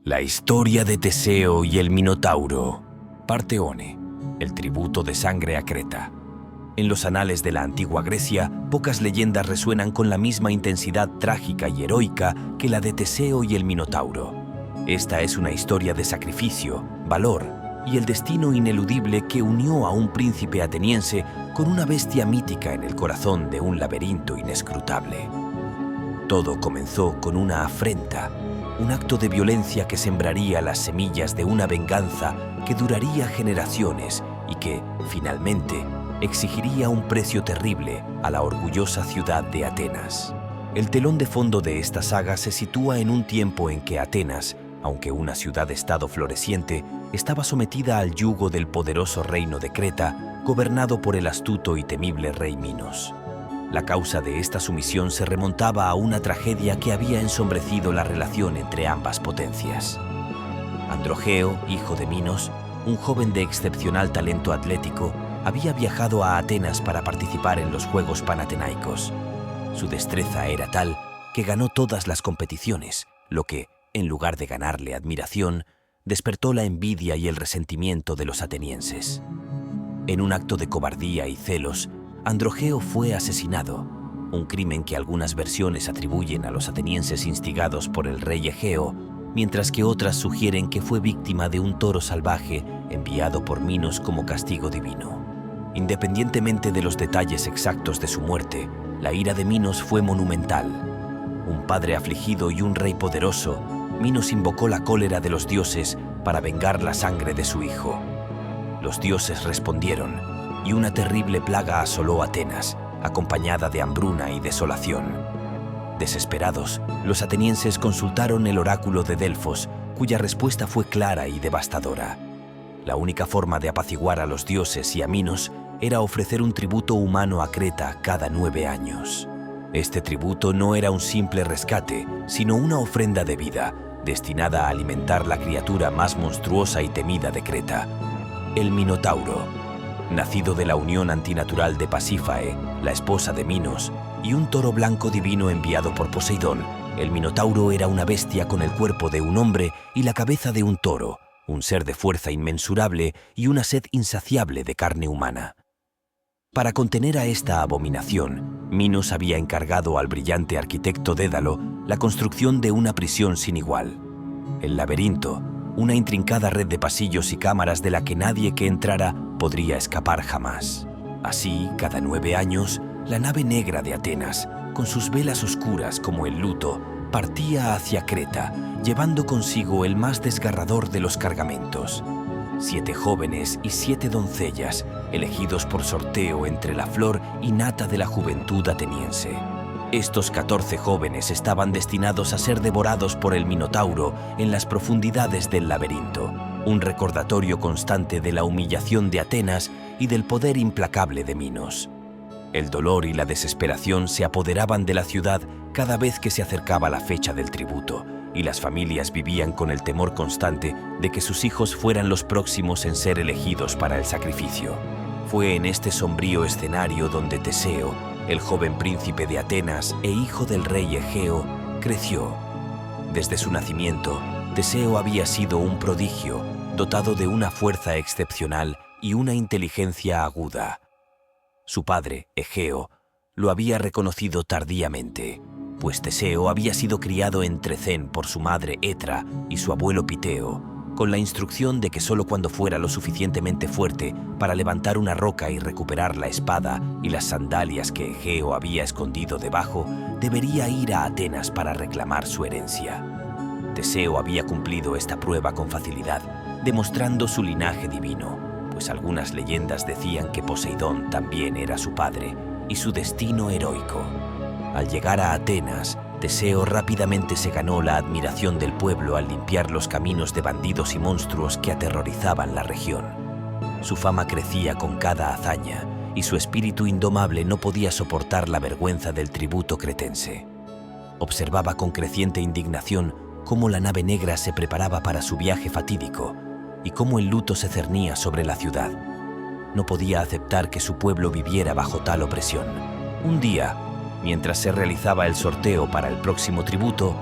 La historia de Teseo y el Minotauro. Parte 1. El tributo de sangre a Creta. En los anales de la antigua Grecia, pocas leyendas resuenan con la misma intensidad trágica y heroica que la de Teseo y el Minotauro. Esta es una historia de sacrificio, valor y el destino ineludible que unió a un príncipe ateniense con una bestia mítica en el corazón de un laberinto inescrutable. Todo comenzó con una afrenta, un acto de violencia que sembraría las semillas de una venganza que duraría generaciones y que, finalmente, exigiría un precio terrible a la orgullosa ciudad de Atenas. El telón de fondo de esta saga se sitúa en un tiempo en que Atenas, aunque una ciudad-estado floreciente, estaba sometida al yugo del poderoso reino de Creta, gobernado por el astuto y temible rey Minos. La causa de esta sumisión se remontaba a una tragedia que había ensombrecido la relación entre ambas potencias. Androgeo, hijo de Minos, un joven de excepcional talento atlético, había viajado a Atenas para participar en los Juegos Panatenaicos. Su destreza era tal que ganó todas las competiciones, lo que, en lugar de ganarle admiración, despertó la envidia y el resentimiento de los atenienses. En un acto de cobardía y celos, Androgeo fue asesinado, un crimen que algunas versiones atribuyen a los atenienses instigados por el rey Egeo, mientras que otras sugieren que fue víctima de un toro salvaje enviado por Minos como castigo divino. Independientemente de los detalles exactos de su muerte, la ira de Minos fue monumental. Un padre afligido y un rey poderoso, Minos invocó la cólera de los dioses para vengar la sangre de su hijo. Los dioses respondieron, y una terrible plaga asoló Atenas, acompañada de hambruna y desolación. Desesperados, los atenienses consultaron el oráculo de Delfos, cuya respuesta fue clara y devastadora. La única forma de apaciguar a los dioses y a Minos era ofrecer un tributo humano a Creta cada 9 años. Este tributo no era un simple rescate, sino una ofrenda de vida, destinada a alimentar la criatura más monstruosa y temida de Creta, el Minotauro. Nacido de la unión antinatural de Pasífae, la esposa de Minos, y un toro blanco divino enviado por Poseidón, el Minotauro era una bestia con el cuerpo de un hombre y la cabeza de un toro, un ser de fuerza inmensurable y una sed insaciable de carne humana. Para contener a esta abominación, Minos había encargado al brillante arquitecto Dédalo la construcción de una prisión sin igual. El laberinto, una intrincada red de pasillos y cámaras de la que nadie que entrara podría escapar jamás. Así, cada 9 años, la nave negra de Atenas, con sus velas oscuras como el luto, partía hacia Creta, llevando consigo el más desgarrador de los cargamentos. 7 jóvenes y 7 doncellas, elegidos por sorteo entre la flor y nata de la juventud ateniense. Estos 14 jóvenes estaban destinados a ser devorados por el Minotauro en las profundidades del laberinto, un recordatorio constante de la humillación de Atenas y del poder implacable de Minos. El dolor y la desesperación se apoderaban de la ciudad cada vez que se acercaba la fecha del tributo, y las familias vivían con el temor constante de que sus hijos fueran los próximos en ser elegidos para el sacrificio. Fue en este sombrío escenario donde Teseo, el joven príncipe de Atenas e hijo del rey Egeo, creció. Desde su nacimiento, Teseo había sido un prodigio, dotado de una fuerza excepcional y una inteligencia aguda. Su padre, Egeo, lo había reconocido tardíamente, pues Teseo había sido criado en Trecén por su madre Etra y su abuelo Piteo, con la instrucción de que solo cuando fuera lo suficientemente fuerte para levantar una roca y recuperar la espada y las sandalias que Egeo había escondido debajo, debería ir a Atenas para reclamar su herencia. Teseo había cumplido esta prueba con facilidad, demostrando su linaje divino, pues algunas leyendas decían que Poseidón también era su padre y su destino heroico. Al llegar a Atenas, Teseo rápidamente se ganó la admiración del pueblo al limpiar los caminos de bandidos y monstruos que aterrorizaban la región. Su fama crecía con cada hazaña y su espíritu indomable no podía soportar la vergüenza del tributo cretense. Observaba con creciente indignación cómo la nave negra se preparaba para su viaje fatídico y cómo el luto se cernía sobre la ciudad. No podía aceptar que su pueblo viviera bajo tal opresión. Un día, mientras se realizaba el sorteo para el próximo tributo,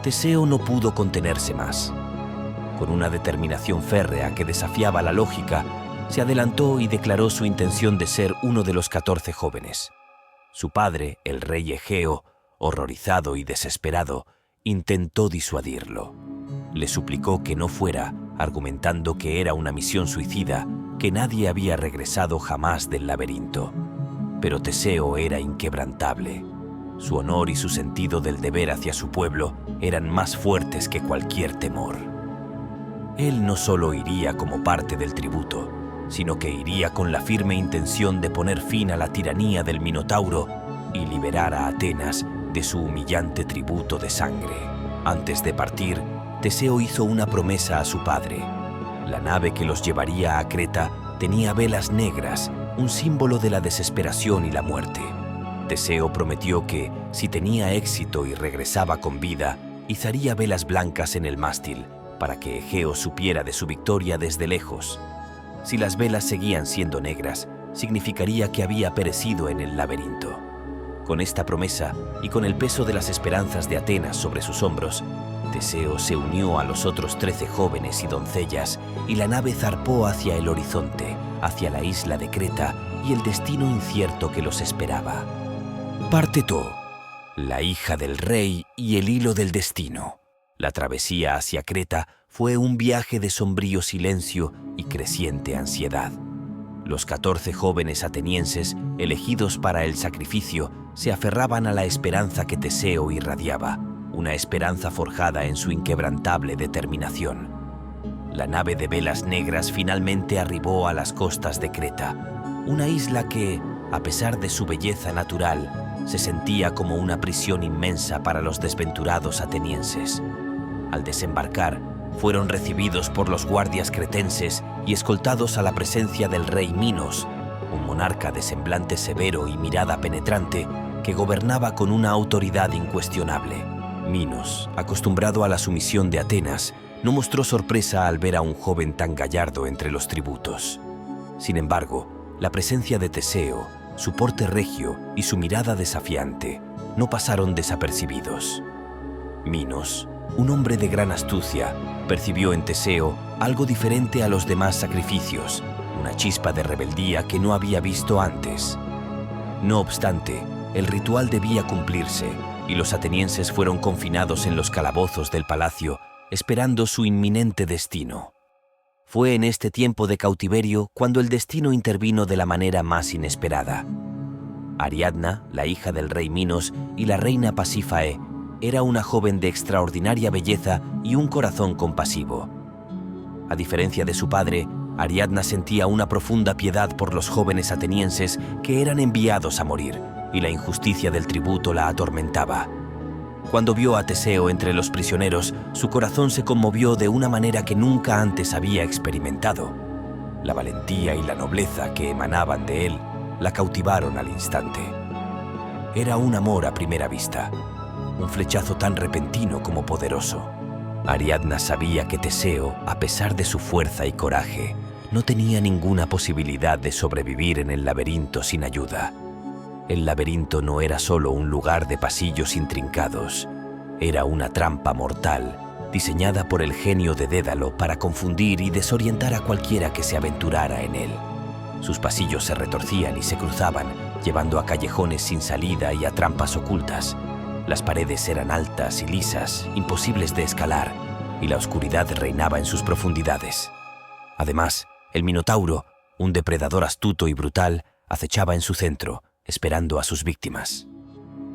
Teseo no pudo contenerse más. Con una determinación férrea que desafiaba la lógica, se adelantó y declaró su intención de ser uno de los 14 jóvenes. Su padre, el rey Egeo, horrorizado y desesperado, intentó disuadirlo. Le suplicó que no fuera, argumentando que era una misión suicida, que nadie había regresado jamás del laberinto. Pero Teseo era inquebrantable. Su honor y su sentido del deber hacia su pueblo eran más fuertes que cualquier temor. Él no solo iría como parte del tributo, sino que iría con la firme intención de poner fin a la tiranía del Minotauro y liberar a Atenas de su humillante tributo de sangre. Antes de partir, Teseo hizo una promesa a su padre. La nave que los llevaría a Creta tenía velas negras, un símbolo de la desesperación y la muerte. Teseo prometió que, si tenía éxito y regresaba con vida, izaría velas blancas en el mástil para que Egeo supiera de su victoria desde lejos. Si las velas seguían siendo negras, significaría que había perecido en el laberinto. Con esta promesa y con el peso de las esperanzas de Atenas sobre sus hombros, Teseo se unió a los otros 13 jóvenes y doncellas y la nave zarpó hacia el horizonte, hacia la isla de Creta y el destino incierto que los esperaba. Partetó, la hija del rey y el hilo del destino. La travesía hacia Creta fue un viaje de sombrío silencio y creciente ansiedad. Los 14 jóvenes atenienses, elegidos para el sacrificio, se aferraban a la esperanza que Teseo irradiaba, una esperanza forjada en su inquebrantable determinación. La nave de velas negras finalmente arribó a las costas de Creta, una isla que, a pesar de su belleza natural, se sentía como una prisión inmensa para los desventurados atenienses. Al desembarcar, fueron recibidos por los guardias cretenses y escoltados a la presencia del rey Minos, un monarca de semblante severo y mirada penetrante que gobernaba con una autoridad incuestionable. Minos, acostumbrado a la sumisión de Atenas, no mostró sorpresa al ver a un joven tan gallardo entre los tributos. Sin embargo, la presencia de Teseo, su porte regio y su mirada desafiante no pasaron desapercibidos. Minos, un hombre de gran astucia, percibió en Teseo algo diferente a los demás sacrificios, una chispa de rebeldía que no había visto antes. No obstante, el ritual debía cumplirse y los atenienses fueron confinados en los calabozos del palacio, esperando su inminente destino. Fue en este tiempo de cautiverio cuando el destino intervino de la manera más inesperada. Ariadna, la hija del rey Minos, y la reina Pasífae, era una joven de extraordinaria belleza y un corazón compasivo. A diferencia de su padre, Ariadna sentía una profunda piedad por los jóvenes atenienses que eran enviados a morir, y la injusticia del tributo la atormentaba. Cuando vio a Teseo entre los prisioneros, su corazón se conmovió de una manera que nunca antes había experimentado. La valentía y la nobleza que emanaban de él la cautivaron al instante. Era un amor a primera vista, un flechazo tan repentino como poderoso. Ariadna sabía que Teseo, a pesar de su fuerza y coraje, no tenía ninguna posibilidad de sobrevivir en el laberinto sin ayuda. El laberinto no era solo un lugar de pasillos intrincados, era una trampa mortal diseñada por el genio de Dédalo para confundir y desorientar a cualquiera que se aventurara en él. Sus pasillos se retorcían y se cruzaban, llevando a callejones sin salida y a trampas ocultas. Las paredes eran altas y lisas, imposibles de escalar, y la oscuridad reinaba en sus profundidades. Además, el Minotauro, un depredador astuto y brutal, acechaba en su centro, esperando a sus víctimas.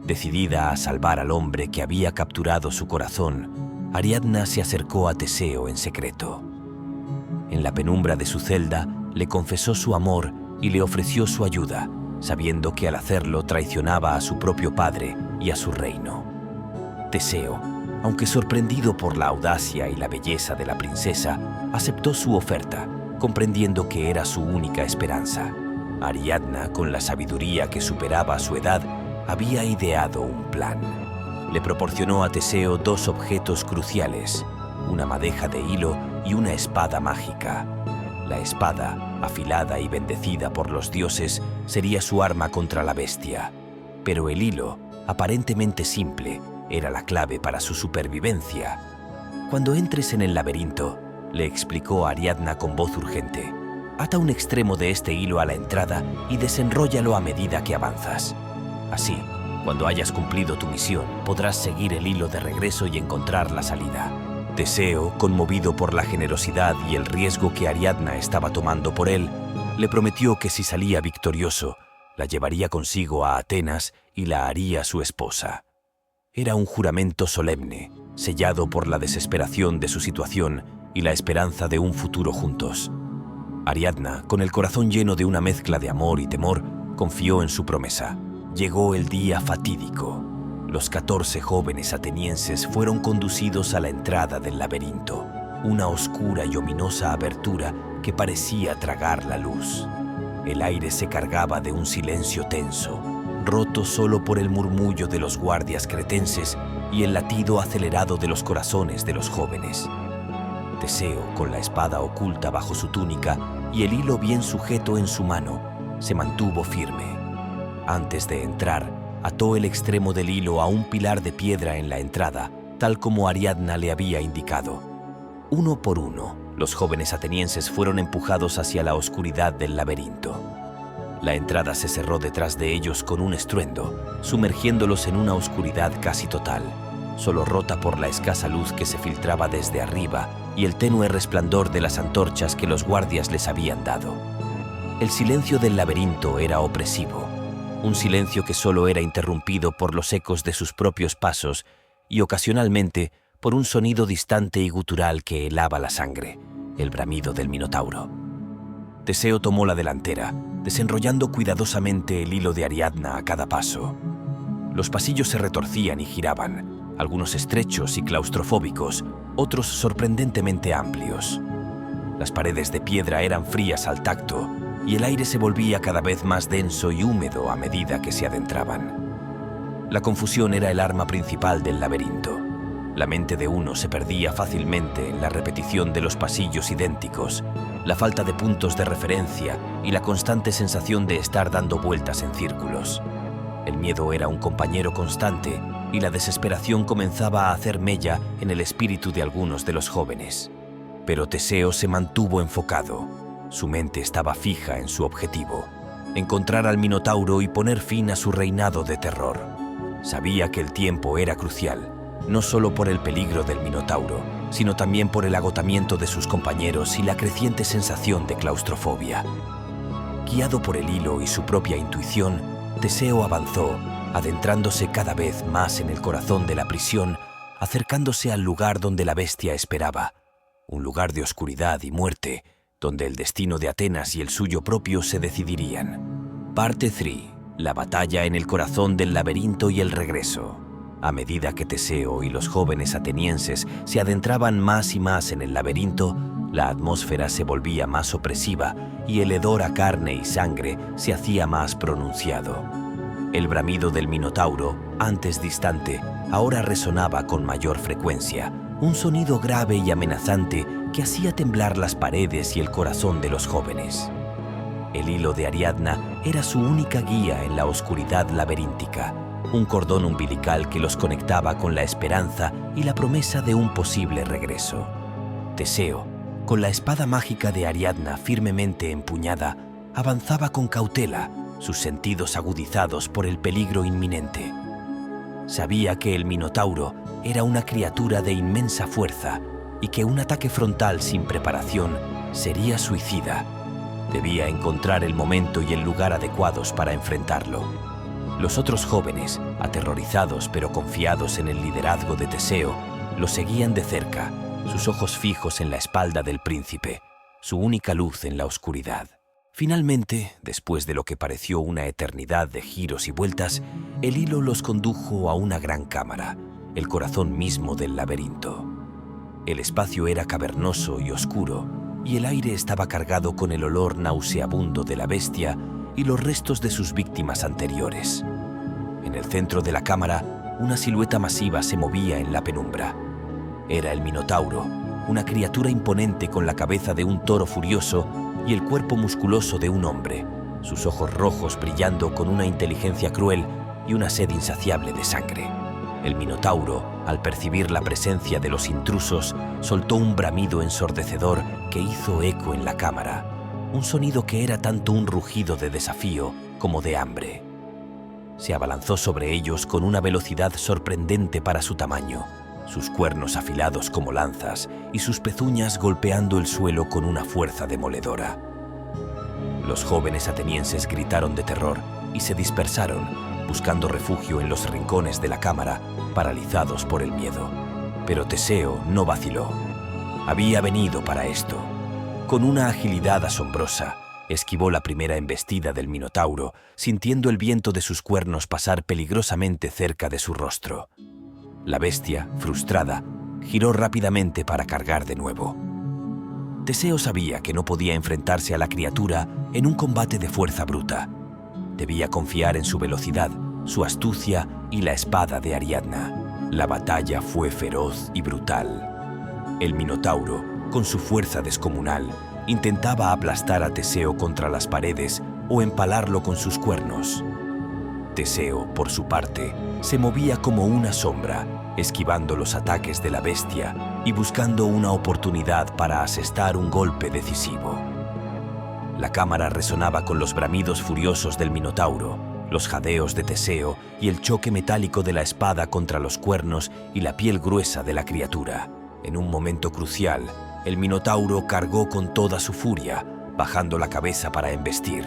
Decidida a salvar al hombre que había capturado su corazón, Ariadna se acercó a Teseo en secreto. En la penumbra de su celda, le confesó su amor y le ofreció su ayuda, sabiendo que al hacerlo traicionaba a su propio padre y a su reino. Teseo, aunque sorprendido por la audacia y la belleza de la princesa, aceptó su oferta, comprendiendo que era su única esperanza. Ariadna, con la sabiduría que superaba su edad, había ideado un plan. Le proporcionó a Teseo 2 objetos cruciales, una madeja de hilo y una espada mágica. La espada, afilada y bendecida por los dioses, sería su arma contra la bestia. Pero el hilo, aparentemente simple, era la clave para su supervivencia. Cuando entres en el laberinto, le explicó Ariadna con voz urgente. «Ata un extremo de este hilo a la entrada y desenróllalo a medida que avanzas. Así, cuando hayas cumplido tu misión, podrás seguir el hilo de regreso y encontrar la salida». Teseo, conmovido por la generosidad y el riesgo que Ariadna estaba tomando por él, le prometió que si salía victorioso, la llevaría consigo a Atenas y la haría su esposa. Era un juramento solemne, sellado por la desesperación de su situación y la esperanza de un futuro juntos. Ariadna, con el corazón lleno de una mezcla de amor y temor, confió en su promesa. Llegó el día fatídico. Los 14 jóvenes atenienses fueron conducidos a la entrada del laberinto, una oscura y ominosa abertura que parecía tragar la luz. El aire se cargaba de un silencio tenso, roto solo por el murmullo de los guardias cretenses y el latido acelerado de los corazones de los jóvenes. Teseo, con la espada oculta bajo su túnica y el hilo bien sujeto en su mano, se mantuvo firme. Antes de entrar, ató el extremo del hilo a un pilar de piedra en la entrada, tal como Ariadna le había indicado. Uno por uno, los jóvenes atenienses fueron empujados hacia la oscuridad del laberinto. La entrada se cerró detrás de ellos con un estruendo, sumergiéndolos en una oscuridad casi total, solo rota por la escasa luz que se filtraba desde arriba y el tenue resplandor de las antorchas que los guardias les habían dado. El silencio del laberinto era opresivo, un silencio que solo era interrumpido por los ecos de sus propios pasos y ocasionalmente por un sonido distante y gutural que helaba la sangre, el bramido del Minotauro. Teseo tomó la delantera, desenrollando cuidadosamente el hilo de Ariadna a cada paso. Los pasillos se retorcían y giraban, algunos estrechos y claustrofóbicos, otros sorprendentemente amplios. Las paredes de piedra eran frías al tacto y el aire se volvía cada vez más denso y húmedo a medida que se adentraban. La confusión era el arma principal del laberinto. La mente de uno se perdía fácilmente en la repetición de los pasillos idénticos, la falta de puntos de referencia y la constante sensación de estar dando vueltas en círculos. El miedo era un compañero constante y la desesperación comenzaba a hacer mella en el espíritu de algunos de los jóvenes. Pero Teseo se mantuvo enfocado. Su mente estaba fija en su objetivo: encontrar al Minotauro y poner fin a su reinado de terror. Sabía que el tiempo era crucial, no solo por el peligro del Minotauro, sino también por el agotamiento de sus compañeros y la creciente sensación de claustrofobia. Guiado por el hilo y su propia intuición, Teseo avanzó, adentrándose cada vez más en el corazón de la prisión, acercándose al lugar donde la bestia esperaba, un lugar de oscuridad y muerte, donde el destino de Atenas y el suyo propio se decidirían. Parte 3. La batalla en el corazón del laberinto y el regreso. A medida que Teseo y los jóvenes atenienses se adentraban más y más en el laberinto, la atmósfera se volvía más opresiva y el hedor a carne y sangre se hacía más pronunciado. El bramido del Minotauro, antes distante, ahora resonaba con mayor frecuencia, un sonido grave y amenazante que hacía temblar las paredes y el corazón de los jóvenes. El hilo de Ariadna era su única guía en la oscuridad laberíntica, un cordón umbilical que los conectaba con la esperanza y la promesa de un posible regreso. Teseo, con la espada mágica de Ariadna firmemente empuñada, avanzaba con cautela, sus sentidos agudizados por el peligro inminente. Sabía que el Minotauro era una criatura de inmensa fuerza y que un ataque frontal sin preparación sería suicida. Debía encontrar el momento y el lugar adecuados para enfrentarlo. Los otros jóvenes, aterrorizados pero confiados en el liderazgo de Teseo, lo seguían de cerca, sus ojos fijos en la espalda del príncipe, su única luz en la oscuridad. Finalmente, después de lo que pareció una eternidad de giros y vueltas, el hilo los condujo a una gran cámara, el corazón mismo del laberinto. El espacio era cavernoso y oscuro, y el aire estaba cargado con el olor nauseabundo de la bestia y los restos de sus víctimas anteriores. En el centro de la cámara, una silueta masiva se movía en la penumbra. Era el Minotauro, una criatura imponente con la cabeza de un toro furioso y el cuerpo musculoso de un hombre, sus ojos rojos brillando con una inteligencia cruel y una sed insaciable de sangre. El Minotauro, al percibir la presencia de los intrusos, soltó un bramido ensordecedor que hizo eco en la cámara, un sonido que era tanto un rugido de desafío como de hambre. Se abalanzó sobre ellos con una velocidad sorprendente para su tamaño, sus cuernos afilados como lanzas y sus pezuñas golpeando el suelo con una fuerza demoledora. Los jóvenes atenienses gritaron de terror y se dispersaron, buscando refugio en los rincones de la cámara, paralizados por el miedo. Pero Teseo no vaciló. Había venido para esto. Con una agilidad asombrosa, esquivó la primera embestida del Minotauro, sintiendo el viento de sus cuernos pasar peligrosamente cerca de su rostro. La bestia, frustrada, giró rápidamente para cargar de nuevo. Teseo sabía que no podía enfrentarse a la criatura en un combate de fuerza bruta. Debía confiar en su velocidad, su astucia y la espada de Ariadna. La batalla fue feroz y brutal. El Minotauro, con su fuerza descomunal, intentaba aplastar a Teseo contra las paredes o empalarlo con sus cuernos. Teseo, por su parte, se movía como una sombra, esquivando los ataques de la bestia y buscando una oportunidad para asestar un golpe decisivo. La cámara resonaba con los bramidos furiosos del Minotauro, los jadeos de Teseo y el choque metálico de la espada contra los cuernos y la piel gruesa de la criatura. En un momento crucial, el Minotauro cargó con toda su furia, bajando la cabeza para embestir.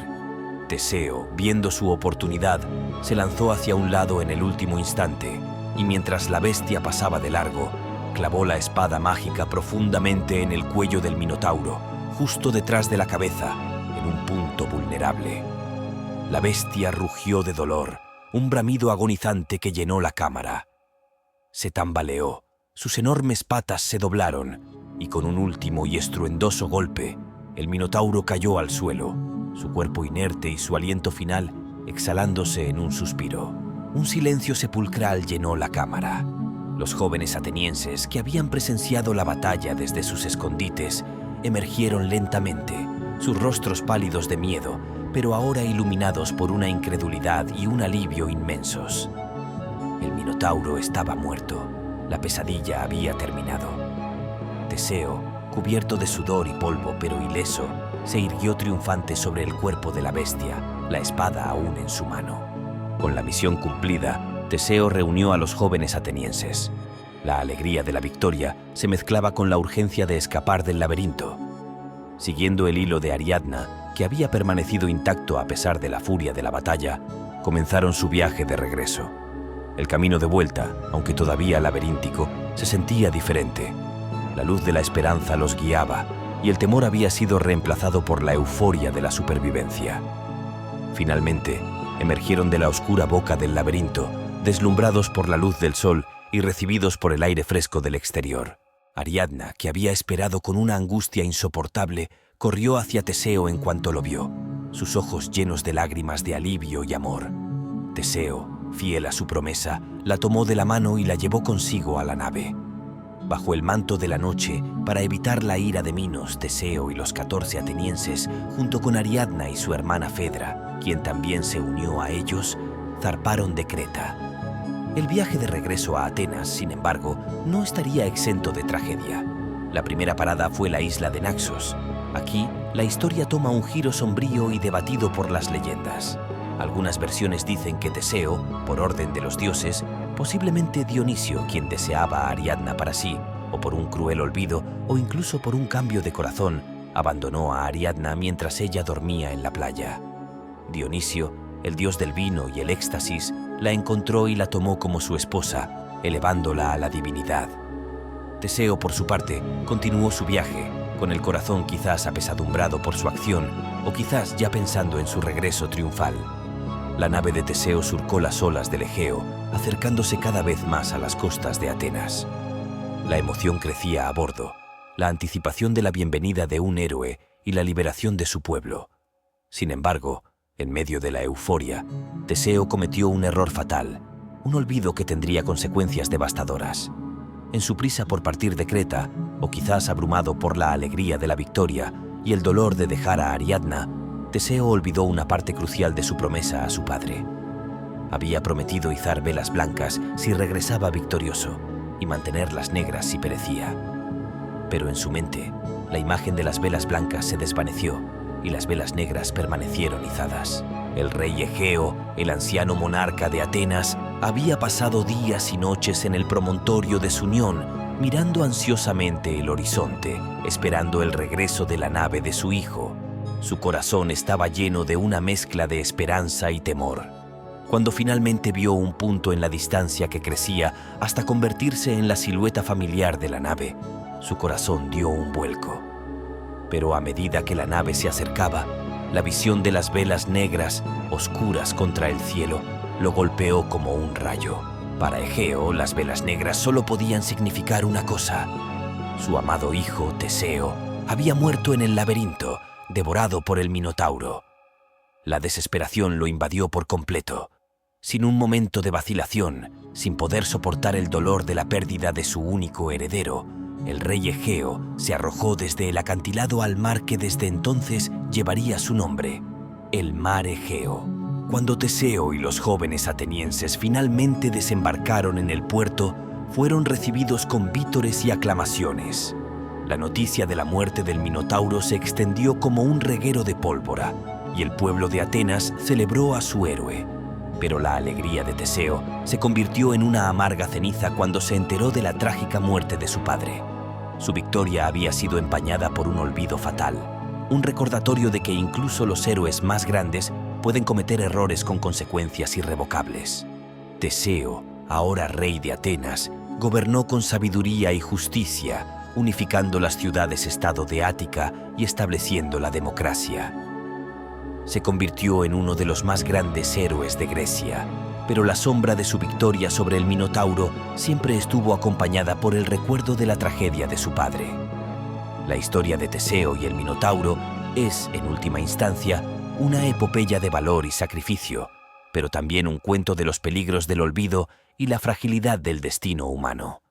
Teseo, viendo su oportunidad, se lanzó hacia un lado en el último instante, y mientras la bestia pasaba de largo, clavó la espada mágica profundamente en el cuello del Minotauro, justo detrás de la cabeza, en un punto vulnerable. La bestia rugió de dolor, un bramido agonizante que llenó la cámara. Se tambaleó, sus enormes patas se doblaron, y con un último y estruendoso golpe, el Minotauro cayó al suelo, su cuerpo inerte y su aliento final exhalándose en un suspiro. Un silencio sepulcral llenó la cámara. Los jóvenes atenienses, que habían presenciado la batalla desde sus escondites, emergieron lentamente, sus rostros pálidos de miedo, pero ahora iluminados por una incredulidad y un alivio inmensos. El Minotauro estaba muerto. La pesadilla había terminado. Teseo, cubierto de sudor y polvo pero ileso, se irguió triunfante sobre el cuerpo de la bestia, la espada aún en su mano. Con la misión cumplida, Teseo reunió a los jóvenes atenienses. La alegría de la victoria se mezclaba con la urgencia de escapar del laberinto. Siguiendo el hilo de Ariadna, que había permanecido intacto a pesar de la furia de la batalla, comenzaron su viaje de regreso. El camino de vuelta, aunque todavía laberíntico, se sentía diferente. La luz de la esperanza los guiaba, y el temor había sido reemplazado por la euforia de la supervivencia. Finalmente, emergieron de la oscura boca del laberinto, deslumbrados por la luz del sol y recibidos por el aire fresco del exterior. Ariadna, que había esperado con una angustia insoportable, corrió hacia Teseo en cuanto lo vio, sus ojos llenos de lágrimas de alivio y amor. Teseo, fiel a su promesa, la tomó de la mano y la llevó consigo a la nave. Bajo el manto de la noche, para evitar la ira de Minos, Teseo y los 14 atenienses, junto con Ariadna y su hermana Fedra, quien también se unió a ellos, zarparon de Creta. El viaje de regreso a Atenas, sin embargo, no estaría exento de tragedia. La primera parada fue la isla de Naxos. Aquí, la historia toma un giro sombrío y debatido por las leyendas. Algunas versiones dicen que Teseo, por orden de los dioses, posiblemente Dionisio, quien deseaba a Ariadna para sí, o por un cruel olvido, o incluso por un cambio de corazón, abandonó a Ariadna mientras ella dormía en la playa. Dionisio, el dios del vino y el éxtasis, la encontró y la tomó como su esposa, elevándola a la divinidad. Teseo, por su parte, continuó su viaje, con el corazón quizás apesadumbrado por su acción, o quizás ya pensando en su regreso triunfal. La nave de Teseo surcó las olas del Egeo, acercándose cada vez más a las costas de Atenas. La emoción crecía a bordo, la anticipación de la bienvenida de un héroe y la liberación de su pueblo. Sin embargo, en medio de la euforia, Teseo cometió un error fatal, un olvido que tendría consecuencias devastadoras. En su prisa por partir de Creta, o quizás abrumado por la alegría de la victoria y el dolor de dejar a Ariadna, Teseo olvidó una parte crucial de su promesa a su padre. Había prometido izar velas blancas si regresaba victorioso y mantener las negras si perecía. Pero en su mente, la imagen de las velas blancas se desvaneció y las velas negras permanecieron izadas. El rey Egeo, el anciano monarca de Atenas, había pasado días y noches en el promontorio de su unión, mirando ansiosamente el horizonte, esperando el regreso de la nave de su hijo. Su corazón estaba lleno de una mezcla de esperanza y temor. Cuando finalmente vio un punto en la distancia que crecía hasta convertirse en la silueta familiar de la nave, su corazón dio un vuelco. Pero a medida que la nave se acercaba, la visión de las velas negras, oscuras contra el cielo, lo golpeó como un rayo. Para Egeo, las velas negras solo podían significar una cosa. Su amado hijo, Teseo, había muerto en el laberinto, devorado por el Minotauro. La desesperación lo invadió por completo. Sin un momento de vacilación, sin poder soportar el dolor de la pérdida de su único heredero, el rey Egeo se arrojó desde el acantilado al mar que desde entonces llevaría su nombre, el mar Egeo. Cuando Teseo y los jóvenes atenienses finalmente desembarcaron en el puerto, fueron recibidos con vítores y aclamaciones. La noticia de la muerte del Minotauro se extendió como un reguero de pólvora, y el pueblo de Atenas celebró a su héroe. Pero la alegría de Teseo se convirtió en una amarga ceniza cuando se enteró de la trágica muerte de su padre. Su victoria había sido empañada por un olvido fatal, un recordatorio de que incluso los héroes más grandes pueden cometer errores con consecuencias irrevocables. Teseo, ahora rey de Atenas, gobernó con sabiduría y justicia, unificando las ciudades-estado de Ática y estableciendo la democracia. Se convirtió en uno de los más grandes héroes de Grecia, pero la sombra de su victoria sobre el Minotauro siempre estuvo acompañada por el recuerdo de la tragedia de su padre. La historia de Teseo y el Minotauro es, en última instancia, una epopeya de valor y sacrificio, pero también un cuento de los peligros del olvido y la fragilidad del destino humano.